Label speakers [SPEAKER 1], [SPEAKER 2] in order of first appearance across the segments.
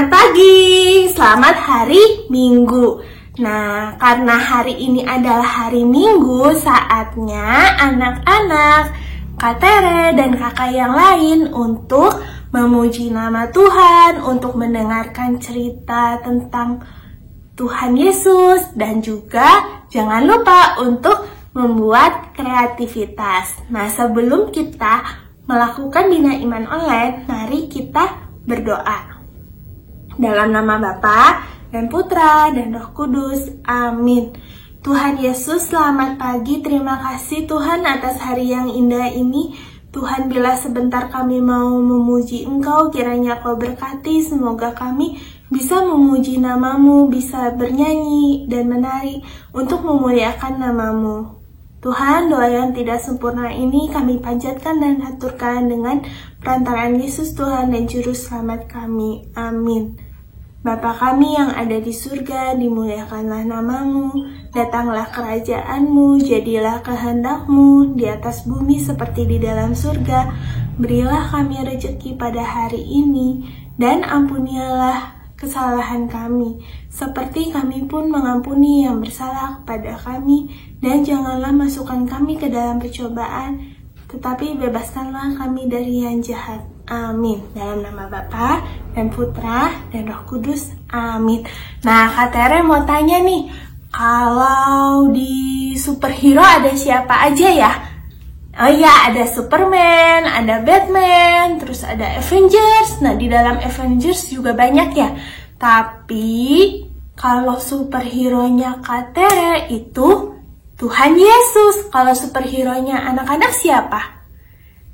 [SPEAKER 1] Selamat pagi, selamat hari Minggu. Nah, karena hari ini adalah hari Minggu, saatnya anak-anak, Kak Tere dan kakak yang lain untuk memuji nama Tuhan, untuk mendengarkan cerita tentang Tuhan Yesus, dan juga jangan lupa untuk membuat kreativitas. Nah, sebelum kita melakukan Bina Iman Online, mari kita berdoa. Dalam nama Bapa dan Putra dan Roh Kudus, amin. Tuhan Yesus, selamat pagi. Terima kasih Tuhan atas hari yang indah ini. Tuhan, bila sebentar kami mau memuji Engkau, kiranya Kau berkati. Semoga kami bisa memuji nama-Mu, bisa bernyanyi dan menari untuk memuliakan nama-Mu. Tuhan, doa yang tidak sempurna ini kami panjatkan dan aturkan dengan perantaraan Yesus Tuhan dan Juru Selamat kami. Amin. Bapa kami yang ada di surga, dimuliakanlah nama-Mu, datanglah kerajaan-Mu, jadilah kehendak-Mu di atas bumi seperti di dalam surga. Berilah kami rezeki pada hari ini, dan ampunilah kesalahan kami, seperti kami pun mengampuni yang bersalah kepada kami, dan janganlah masukkan kami ke dalam percobaan, tetapi bebaskanlah kami dari yang jahat. Amin. Dalam nama Bapa dan Putra dan Roh Kudus. Amin. Nah, Kak Tere mau tanya nih, kalau di superhero ada siapa aja ya? Oh iya, ada Superman, ada Batman, terus ada Avengers. Nah, di dalam Avengers juga banyak ya. Tapi kalau superhero-nya Kak Tere itu Tuhan Yesus. Kalau superhero-nya anak-anak siapa?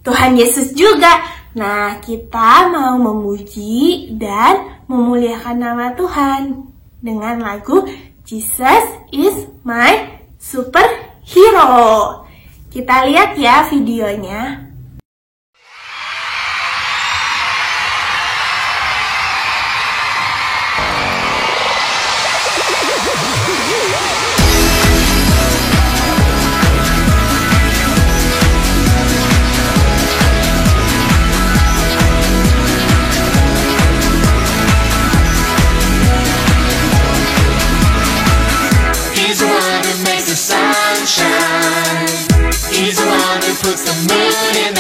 [SPEAKER 1] Tuhan Yesus juga. Nah, kita mau memuji dan memuliakan nama Tuhan dengan lagu Jesus is my superhero. Kita lihat ya videonya.
[SPEAKER 2] Sunshine. He's the one who puts the moon in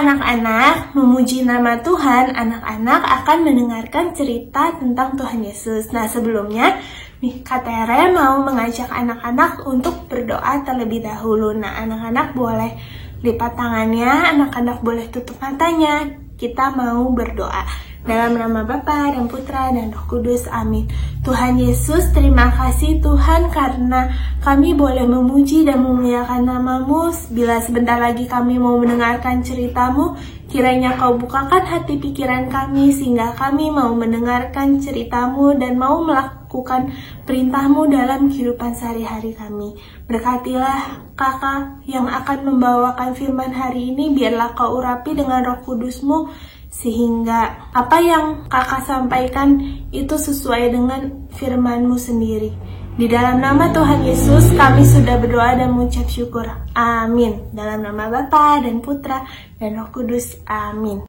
[SPEAKER 1] anak-anak memuji nama Tuhan, anak-anak akan mendengarkan cerita tentang Tuhan Yesus. Nah, sebelumnya Kak Tere mau mengajak anak-anak untuk berdoa terlebih dahulu. Nah, anak-anak boleh lipat tangannya, anak-anak boleh tutup matanya. Kita mau berdoa. Dalam nama Bapa dan Putra dan Roh Kudus, amin. Tuhan Yesus, terima kasih Tuhan karena kami boleh memuji dan memuliakan nama-Mu. Bila sebentar lagi kami mau mendengarkan cerita-Mu, kiranya Kau bukakan hati pikiran kami sehingga kami mau mendengarkan cerita-Mu dan mau melakukan perintah-Mu dalam kehidupan sehari-hari kami. Berkatilah kakak yang akan membawakan firman hari ini, biarlah Kau urapi dengan Roh Kudus-Mu, sehingga apa yang kakak sampaikan itu sesuai dengan firman-Mu sendiri. Di dalam nama Tuhan Yesus kami sudah berdoa dan mengucap syukur. Amin. Dalam nama Bapa dan Putra dan Roh Kudus. Amin.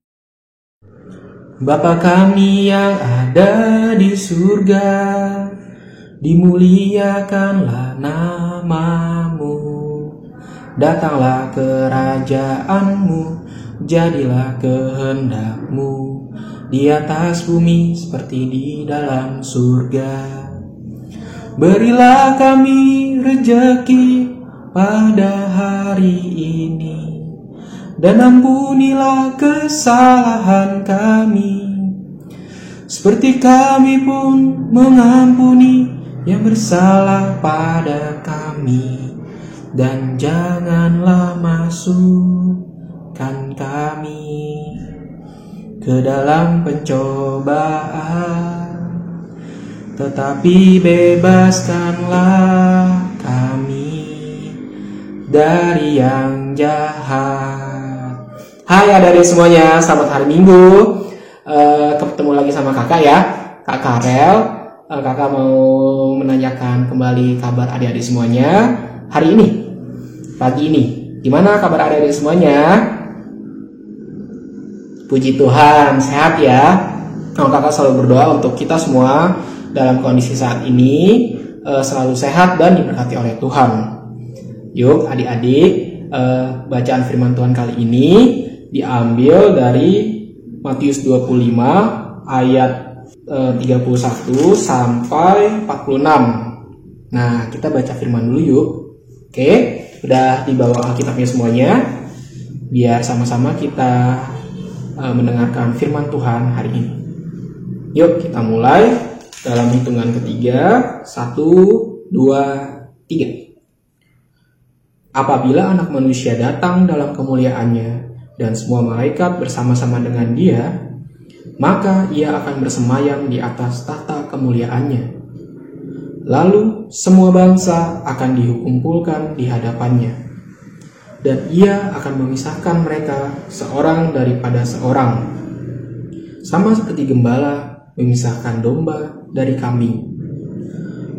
[SPEAKER 2] Bapa kami yang ada di surga, dimuliakanlah nama-Mu. Datanglah kerajaan-Mu, jadilah kehendak-Mu di atas bumi seperti di dalam surga. Berilah kami rejeki pada hari ini, dan ampunilah kesalahan kami, seperti kami pun mengampuni yang bersalah pada kami. Dan janganlah masukkan kami ke dalam pencobaan, tetapi bebaskanlah kami dari yang jahat. Hai adik-adik semuanya, selamat hari Minggu. Ketemu lagi sama kakak ya, Kak Karel. Kakak mau menanyakan kembali kabar adik-adik semuanya hari ini, pagi ini. Gimana kabar adik-adik semuanya? Puji Tuhan, sehat ya. Kakak selalu berdoa untuk kita semua dalam kondisi saat ini selalu sehat dan diberkati oleh Tuhan. Yuk adik-adik, bacaan firman Tuhan kali ini diambil dari Matius 25 ayat 31 sampai 46. Nah, kita baca firman dulu yuk. Oke, udah dibawa Alkitabnya semuanya, biar sama-sama kita mendengarkan firman Tuhan hari ini. Yuk kita mulai dalam hitungan ketiga. 1, 2, 3. Apabila Anak Manusia datang dalam kemuliaannya dan semua malaikat bersama-sama dengan Dia, maka Ia akan bersemayam di atas tahta kemuliaannya. Lalu semua bangsa akan dikumpulkan di hadapannya, dan Ia akan memisahkan mereka seorang daripada seorang, sama seperti gembala memisahkan domba dari kambing.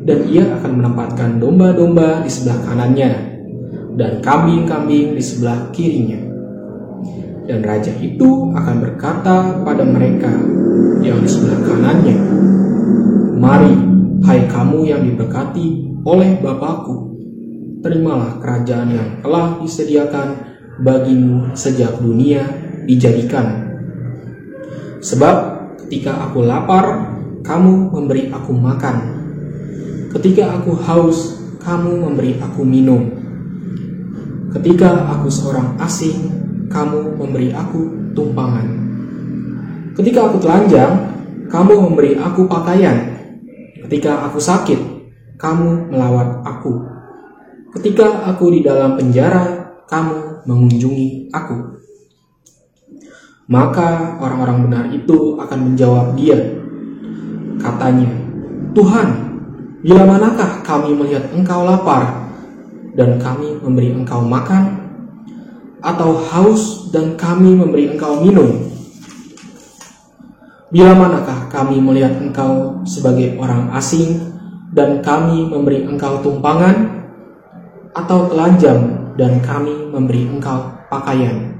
[SPEAKER 2] Dan Ia akan menempatkan domba-domba di sebelah kanannya, dan kambing-kambing di sebelah kirinya. Dan raja itu akan berkata pada mereka yang di sebelah kanannya, "Mari, hai kamu yang diberkati oleh Bapa-Ku, terimalah kerajaan yang telah disediakan bagimu sejak dunia dijadikan. Sebab ketika aku lapar, kamu memberi aku makan. Ketika aku haus, kamu memberi aku minum. Ketika aku seorang asing, kamu memberi aku tumpangan. Ketika aku telanjang, kamu memberi aku pakaian. Ketika aku sakit, kamu melawat aku. Ketika aku di dalam penjara, kamu mengunjungi aku." Maka orang-orang benar itu akan menjawab Dia, katanya, "Tuhan, bila manakah kami melihat Engkau lapar dan kami memberi Engkau makan, atau haus dan kami memberi Engkau minum? Bila manakah kami melihat Engkau sebagai orang asing dan kami memberi Engkau tumpangan, atau telanjang dan kami memberi Engkau pakaian?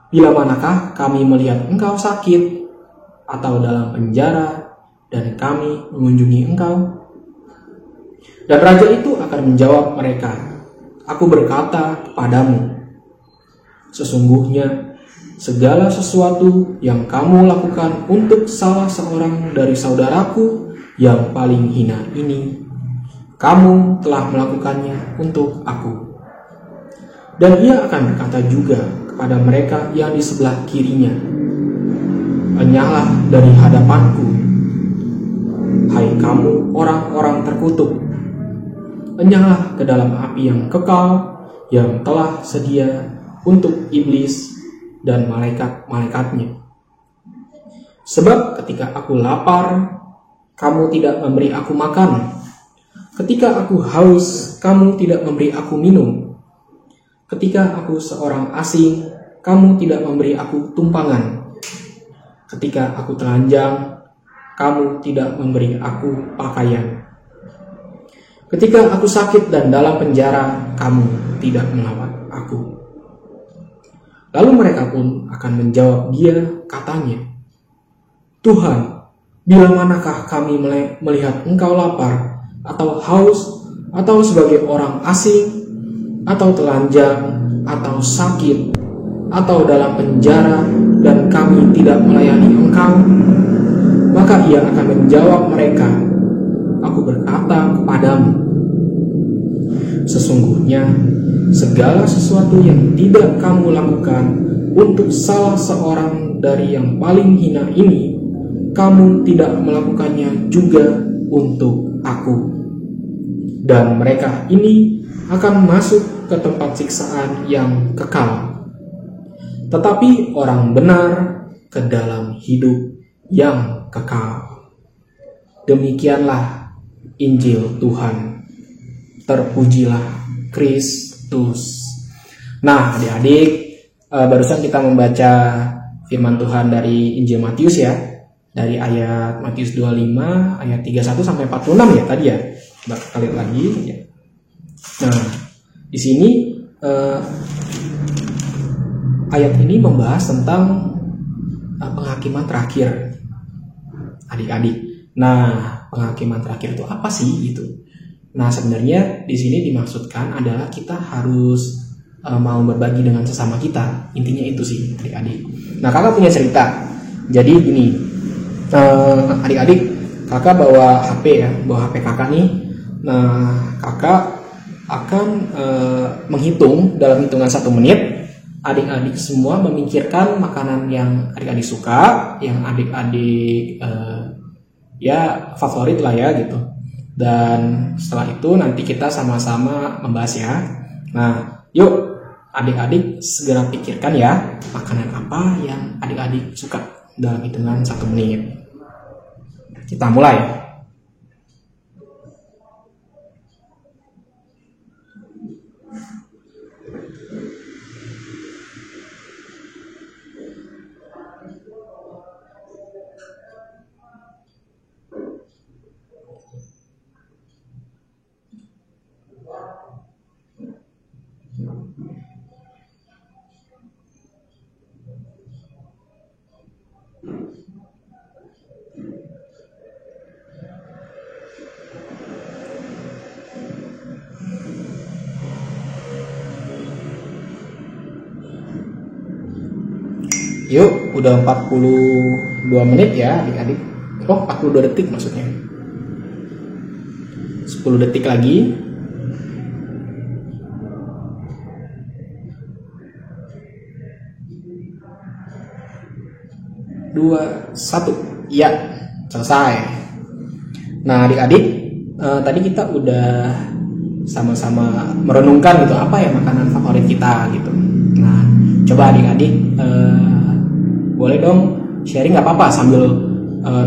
[SPEAKER 2] Bila manakah kami melihat Engkau sakit atau dalam penjara dan kami mengunjungi Engkau?" Dan raja itu akan menjawab mereka, "Aku berkata kepadamu, sesungguhnya segala sesuatu yang kamu lakukan untuk salah seorang dari saudaraku yang paling hina ini, kamu telah melakukannya untuk aku. Dan ia akan berkata juga kepada mereka yang di sebelah kirinya, enyahlah dari hadapanku, hai kamu orang-orang terkutuk, enyahlah ke dalam api yang kekal yang telah sedia untuk iblis dan malaikat-malaikatnya. Sebab ketika aku lapar, kamu tidak memberi aku makan. Ketika aku haus, kamu tidak memberi aku minum. Ketika aku seorang asing, kamu tidak memberi aku tumpangan. Ketika aku telanjang, kamu tidak memberi aku pakaian. Ketika aku sakit dan dalam penjara, kamu tidak melawat aku. Lalu mereka pun akan menjawab dia, katanya, Tuhan, bila manakah kami melihat engkau lapar, atau haus, atau sebagai orang asing, atau telanjang, atau sakit, atau dalam penjara, dan kami tidak melayani engkau? Maka ia akan menjawab mereka, aku berkata kepadamu, sesungguhnya segala sesuatu yang tidak kamu lakukan untuk salah seorang dari yang paling hina ini, kamu tidak melakukannya juga untuk aku. Dan mereka ini akan masuk ke tempat siksaan yang kekal, tetapi orang benar ke dalam hidup yang kekal. Demikianlah Injil Tuhan. Terpujilah Kristus. Nah, adik-adik, barusan kita membaca firman Tuhan dari Injil Matius ya, dari ayat Matius 25 ayat 31 sampai 46 ya tadi ya. Coba kita lihat lagi ya. Nah, di sini ayat ini membahas tentang penghakiman terakhir, adik-adik. Nah, penghakiman terakhir itu apa sih itu? Nah, sebenarnya di sini dimaksudkan adalah kita harus mau berbagi dengan sesama kita. Intinya itu sih, adik-adik. Nah, kakak punya cerita. Jadi gini, adik-adik, kakak bawa HP ya, bawa HP kakak nih. Nah, kakak akan menghitung dalam hitungan 1 menit. Adik-adik semua memikirkan makanan yang adik-adik suka, yang adik-adik ya favorit lah ya gitu. Dan setelah itu nanti kita sama-sama membahas ya. Nah, yuk adik-adik segera pikirkan ya, makanan apa yang adik-adik suka dalam hitungan 1 menit. Kita mulai. Yuk, udah 42 menit ya adik-adik. Oh, 42 detik maksudnya. 10 detik lagi. 2, 1. Ya, selesai. Nah, adik-adik, tadi kita udah sama-sama merenungkan gitu, apa ya makanan favorit kita gitu. Nah, coba adik-adik boleh dong sharing, nggak apa-apa, sambil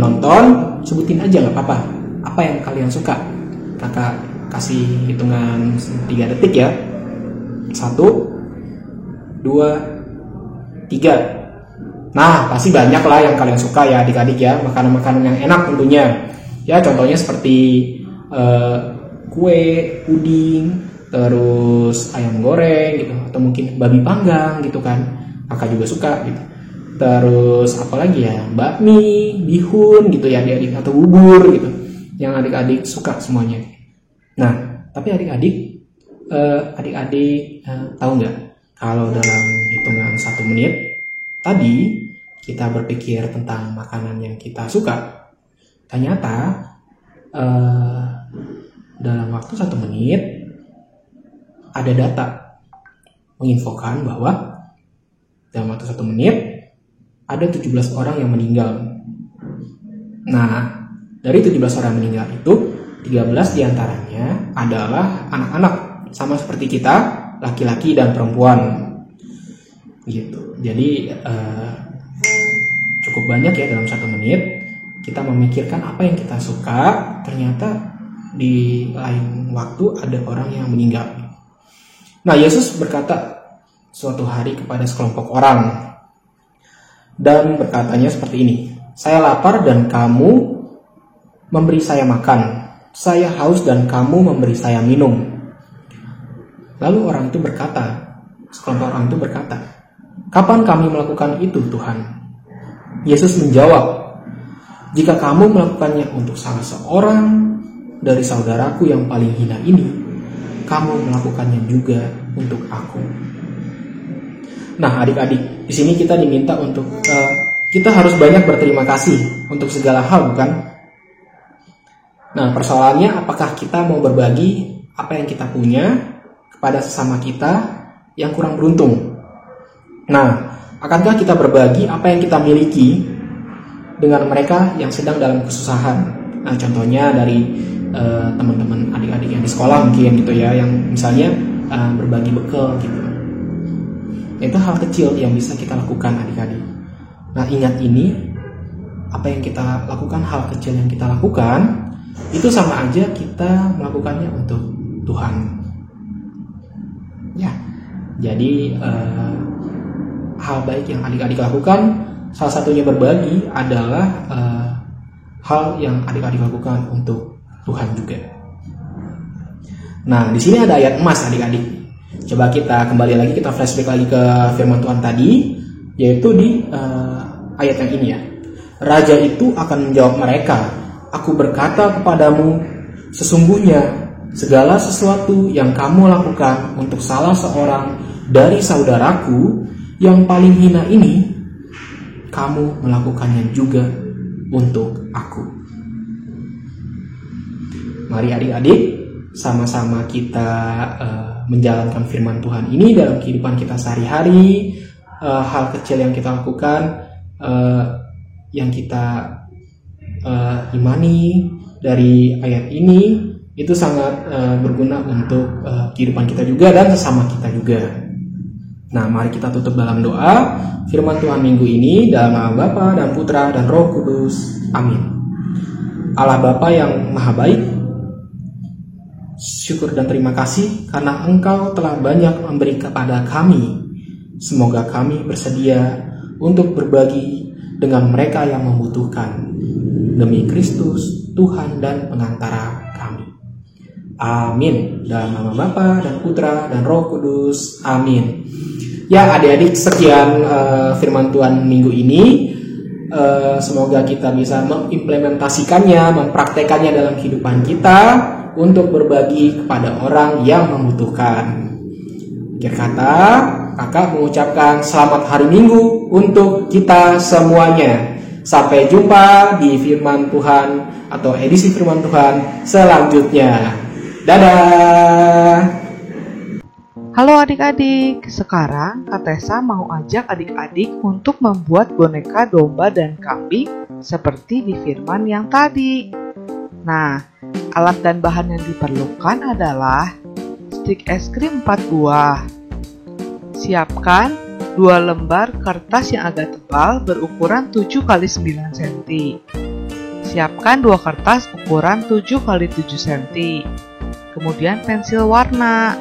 [SPEAKER 2] nonton sebutin aja nggak apa-apa, apa yang kalian suka. Kakak kasih hitungan 3 detik ya. 1, 2, 3. Nah, pasti banyak lah yang kalian suka ya adik-adik ya, makanan-makanan yang enak tentunya. Ya, contohnya seperti kue, puding, terus ayam goreng gitu, atau mungkin babi panggang gitu kan. Kakak juga suka gitu. Terus apalagi ya, bakmi, bihun gitu ya adik-adik, atau bubur gitu, yang adik-adik suka semuanya. Nah, tapi adik-adik tahu nggak kalau dalam hitungan 1 menit tadi kita berpikir tentang makanan yang kita suka, ternyata dalam waktu 1 menit ada data menginfokan bahwa dalam waktu 1 menit ada 17 orang yang meninggal. Nah, dari 17 orang yang meninggal itu 13 diantaranya adalah anak-anak, sama seperti kita, laki-laki dan perempuan gitu. Jadi cukup banyak ya dalam 1 menit kita memikirkan apa yang kita suka, ternyata di lain waktu ada orang yang meninggal. Nah, Yesus berkata suatu hari kepada sekelompok orang dan berkatanya seperti ini, "Saya lapar dan kamu memberi saya makan. Saya haus dan kamu memberi saya minum." Lalu sekelompok orang itu berkata, "Kapan kami melakukan itu, Tuhan?" Yesus menjawab, "Jika kamu melakukannya untuk salah seorang dari saudaraku yang paling hina ini, kamu melakukannya juga untuk aku." Nah, adik-adik, di sini kita diminta untuk kita harus banyak berterima kasih untuk segala hal, bukan? Nah, persoalannya apakah kita mau berbagi apa yang kita punya kepada sesama kita yang kurang beruntung? Nah, akankah kita berbagi apa yang kita miliki dengan mereka yang sedang dalam kesusahan? Nah, contohnya dari teman-teman adik-adik yang di sekolah mungkin gitu ya, yang misalnya berbagi bekal gitu. Itu hal kecil yang bisa kita lakukan, adik-adik. Nah, ingat ini, apa yang kita lakukan, hal kecil yang kita lakukan, itu sama aja kita melakukannya untuk Tuhan. Ya, jadi hal baik yang adik-adik lakukan, salah satunya berbagi, adalah hal yang adik-adik lakukan untuk Tuhan juga. Nah, di sini ada ayat emas, adik-adik. Coba kita kembali lagi, kita flashback lagi ke firman Tuhan tadi, yaitu di ayat yang ini ya. "Raja itu akan menjawab mereka, 'Aku berkata kepadamu, sesungguhnya segala sesuatu yang kamu lakukan untuk salah seorang dari saudaraku yang paling hina ini, kamu melakukannya juga untuk aku.'" Mari adik-adik, sama-sama kita menjalankan firman Tuhan ini dalam kehidupan kita sehari-hari. Hal kecil yang kita lakukan, yang kita imani dari ayat ini, itu sangat berguna untuk kehidupan kita juga dan sesama kita juga. Nah, mari kita tutup dalam doa firman Tuhan minggu ini dalam nama Bapa dan Putra dan Roh Kudus. Amin. Allah Bapa yang Maha Baik, syukur dan terima kasih karena Engkau telah banyak memberi kepada kami. Semoga kami bersedia untuk berbagi dengan mereka yang membutuhkan. Demi Kristus, Tuhan dan pengantara kami. Amin. Dalam nama Bapa dan Putra dan Roh Kudus. Amin. Ya, adik-adik, sekian firman Tuhan minggu ini. Semoga kita bisa mengimplementasikannya, mempraktekannya dalam kehidupan kita untuk berbagi kepada orang yang membutuhkan. Akhir kata, kakak mengucapkan selamat hari Minggu untuk kita semuanya. Sampai jumpa di firman Tuhan atau edisi firman Tuhan selanjutnya. Dadah!
[SPEAKER 3] Halo adik-adik, sekarang Kak Tessa mau ajak adik-adik untuk membuat boneka domba dan kambing seperti di firman yang tadi. Nah, alat dan bahan yang diperlukan adalah stik es krim 4 buah. Siapkan 2 lembar kertas yang agak tebal berukuran 7 x 9 cm. Siapkan 2 kertas ukuran 7 x 7 cm. Kemudian pensil warna.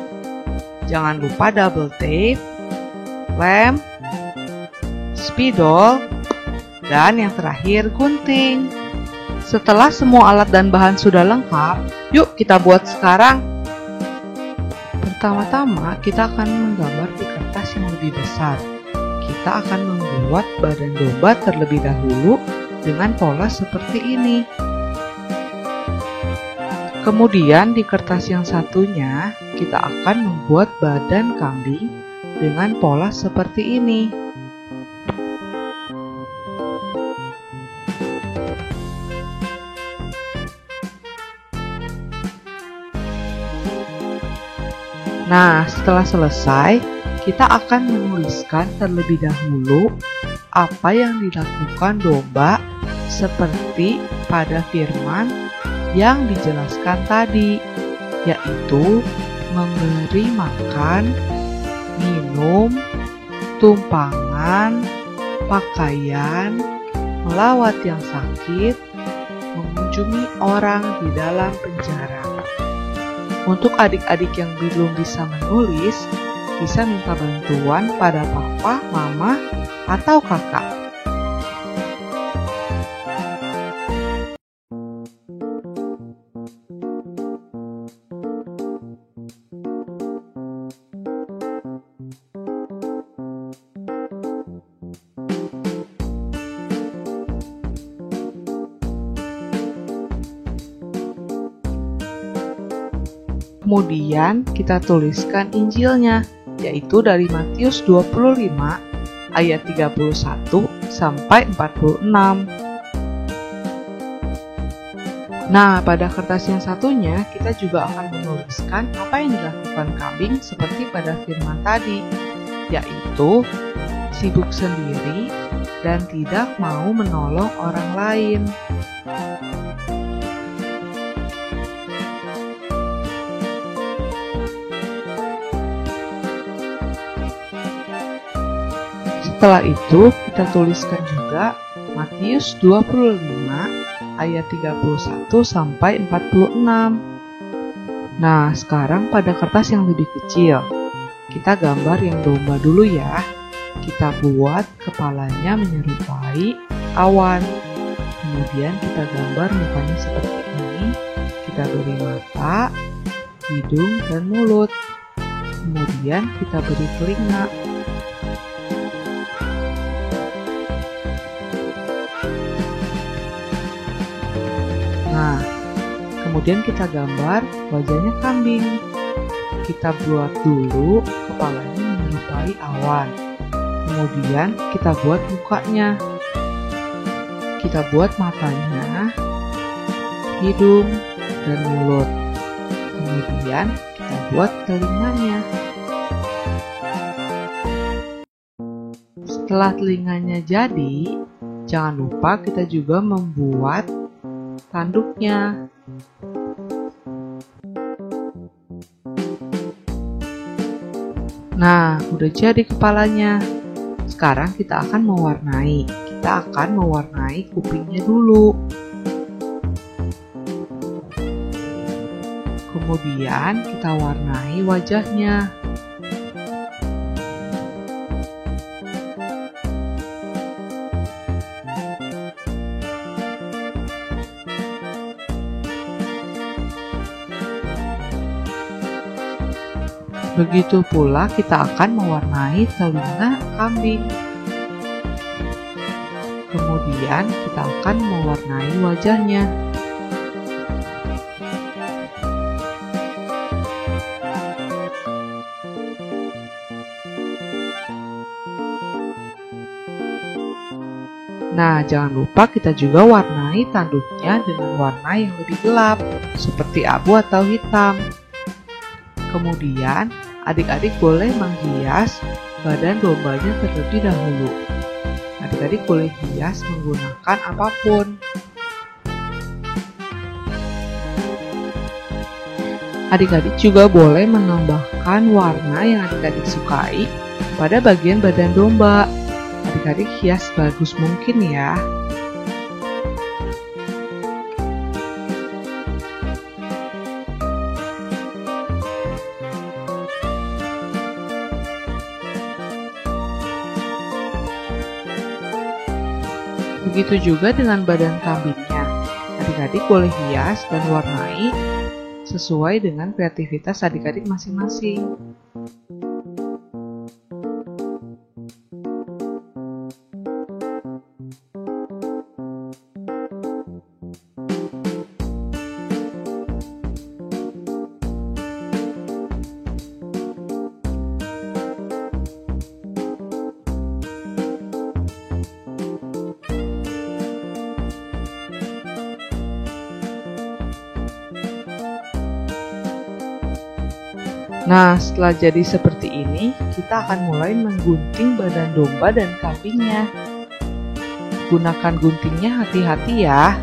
[SPEAKER 3] Jangan lupa double tape, lem, spidol, dan yang terakhir gunting. Setelah semua alat dan bahan sudah lengkap, yuk kita buat sekarang. Pertama-tama kita akan menggambar di kertas yang lebih besar. Kita akan membuat badan domba terlebih dahulu dengan pola seperti ini. Kemudian di kertas yang satunya, kita akan membuat badan kambing dengan pola seperti ini. Nah, setelah selesai, kita akan menuliskan terlebih dahulu apa yang dilakukan domba seperti pada firman yang dijelaskan tadi, yaitu memberi makan, minum, tumpangan, pakaian, melawat yang sakit, mengunjungi orang di dalam penjara. Untuk adik-adik yang belum bisa menulis, bisa minta bantuan pada papa, mama, atau kakak. Kemudian kita tuliskan Injilnya, yaitu dari Matius 25 ayat 31 sampai 46. Nah, pada kertas yang satunya kita juga akan menuliskan apa yang dilakukan kambing seperti pada firman tadi, yaitu sibuk sendiri dan tidak mau menolong orang lain. Setelah itu, kita tuliskan juga Matius 25 ayat 31 sampai 46. Nah, sekarang pada kertas yang lebih kecil, kita gambar yang domba dulu ya. Kita buat kepalanya menyerupai awan. Kemudian kita gambar mukanya seperti ini. Kita beri mata, hidung, dan mulut. Kemudian kita beri telinga. Nah, kemudian kita gambar wajahnya kambing. Kita buat dulu kepalanya menyerupai awan. Kemudian kita buat mukanya. Kita buat matanya, hidung, dan mulut. Kemudian kita buat telinganya. Setelah telinganya jadi, jangan lupa kita juga membuat tanduknya. Nah, udah jadi kepalanya. Sekarang kita akan mewarnai. Kita akan mewarnai kupingnya dulu. Kemudian kita warnai wajahnya. Begitu pula kita akan mewarnai telinga kambing. Kemudian kita akan mewarnai wajahnya. Nah, jangan lupa kita juga warnai tanduknya dengan warna yang lebih gelap, seperti abu atau hitam. Kemudian, adik-adik boleh menghias badan dombanya terlebih dahulu. Adik-adik boleh hias menggunakan apapun. Adik-adik juga boleh menambahkan warna yang adik-adik sukai pada bagian badan domba. Adik-adik hias bagus mungkin ya. Begitu juga dengan badan kambingnya. Adik-adik boleh hias dan warnai sesuai dengan kreativitas adik-adik masing-masing. Nah, setelah jadi seperti ini, kita akan mulai menggunting badan domba dan kambingnya. Gunakan guntingnya hati-hati ya.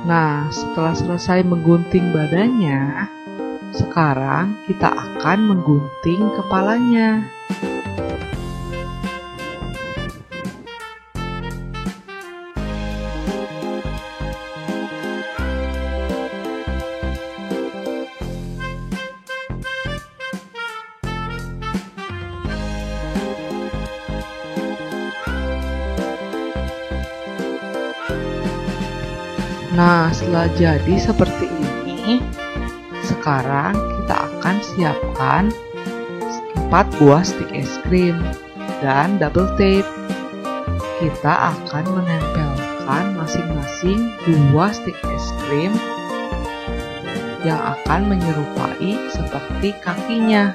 [SPEAKER 3] Nah, setelah selesai menggunting badannya, sekarang kita akan menggunting kepalanya. Nah, setelah jadi seperti ini, sekarang kita akan siapkan 4 buah stik es krim dan double tape. Kita akan menempelkan masing-masing 2 stik es krim yang akan menyerupai seperti kakinya.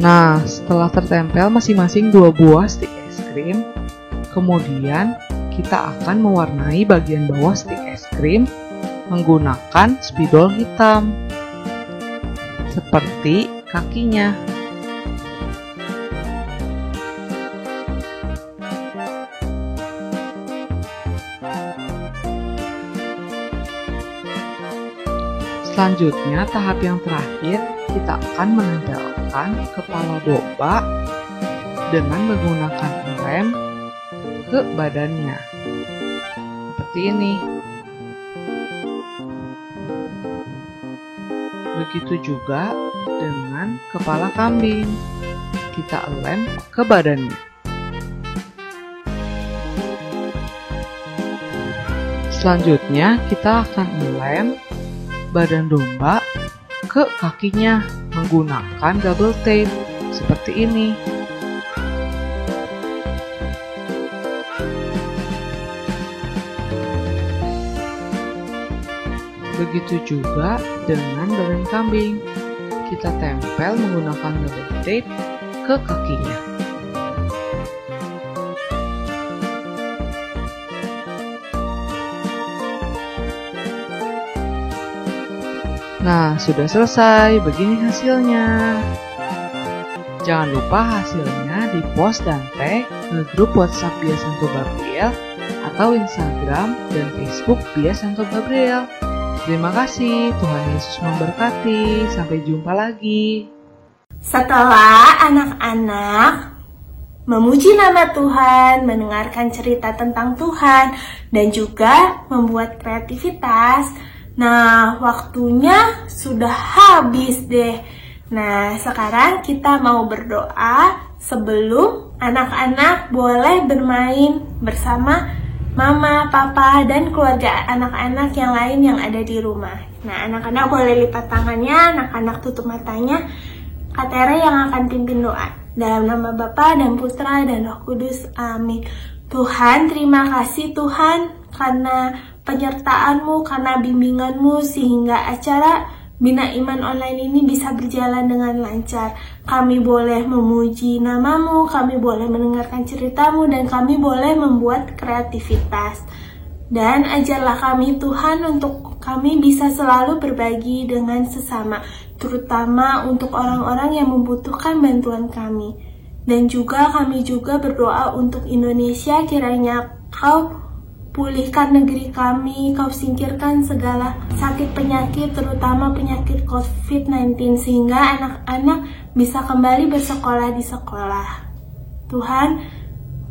[SPEAKER 3] Nah, setelah tertempel masing-masing 2 buah stik es krim, kemudian kita akan mewarnai bagian bawah stik es krim menggunakan spidol hitam, seperti kakinya. Selanjutnya, tahap yang terakhir, kita akan menempelkan kepala domba dengan menggunakan lem ke badannya, seperti ini. Begitu juga dengan kepala kambing, kita lem ke badannya. Selanjutnya, kita akan lem badan domba ke kakinya menggunakan double tape seperti ini. Begitu juga dengan badan kambing, kita tempel menggunakan double tape ke kakinya. Nah, sudah selesai, begini hasilnya. Jangan lupa hasilnya di-post dan tag ke grup WhatsApp Bia Santo Gabriel atau Instagram dan Facebook Bia Santo Gabriel. Terima kasih, Tuhan Yesus memberkati. Sampai jumpa lagi.
[SPEAKER 1] Setelah anak-anak memuji nama Tuhan, mendengarkan cerita tentang Tuhan, dan juga membuat kreativitas, nah, waktunya sudah habis deh. Nah, sekarang kita mau berdoa sebelum anak-anak boleh bermain bersama mama, papa, dan keluarga anak-anak yang lain yang ada di rumah. Nah, anak-anak boleh lipat tangannya, anak-anak tutup matanya. Kak Tere yang akan pimpin doa. Dalam nama Bapa dan Putra dan Roh Kudus. Amin. Tuhan, terima kasih Tuhan karena penyertaan-Mu, karena bimbingan-Mu, sehingga acara Bina Iman Online ini bisa berjalan dengan lancar. Kami boleh memuji nama-Mu, kami boleh mendengarkan cerita-Mu, dan kami boleh membuat kreativitas. Dan ajarlah kami Tuhan untuk kami bisa selalu berbagi dengan sesama, terutama untuk orang-orang yang membutuhkan bantuan kami. Dan juga kami juga berdoa untuk Indonesia, kiranya Kau pulihkan negeri kami, Kau singkirkan segala sakit penyakit, terutama penyakit COVID-19, sehingga anak-anak bisa kembali bersekolah di sekolah. Tuhan,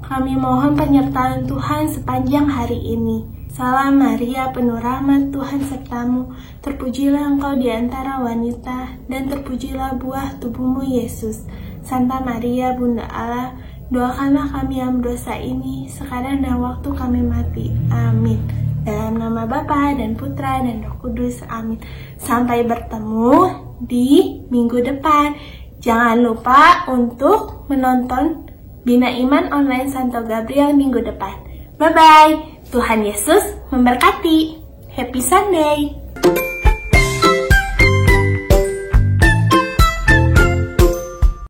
[SPEAKER 1] kami mohon penyertaan Tuhan sepanjang hari ini. Salam Maria, penuh rahmat, Tuhan sertamu. Terpujilah engkau di antara wanita, dan terpujilah buah tubuhmu, Yesus. Santa Maria, Bunda Allah, doakanlah kami yang berdosa ini, sekarang dan waktu kami mati. Amin. Dalam nama Bapa dan Putra dan Roh Kudus. Amin. Sampai bertemu di minggu depan. Jangan lupa untuk menonton Bina Iman Online Santo Gabriel minggu depan. Bye-bye. Tuhan Yesus memberkati. Happy Sunday.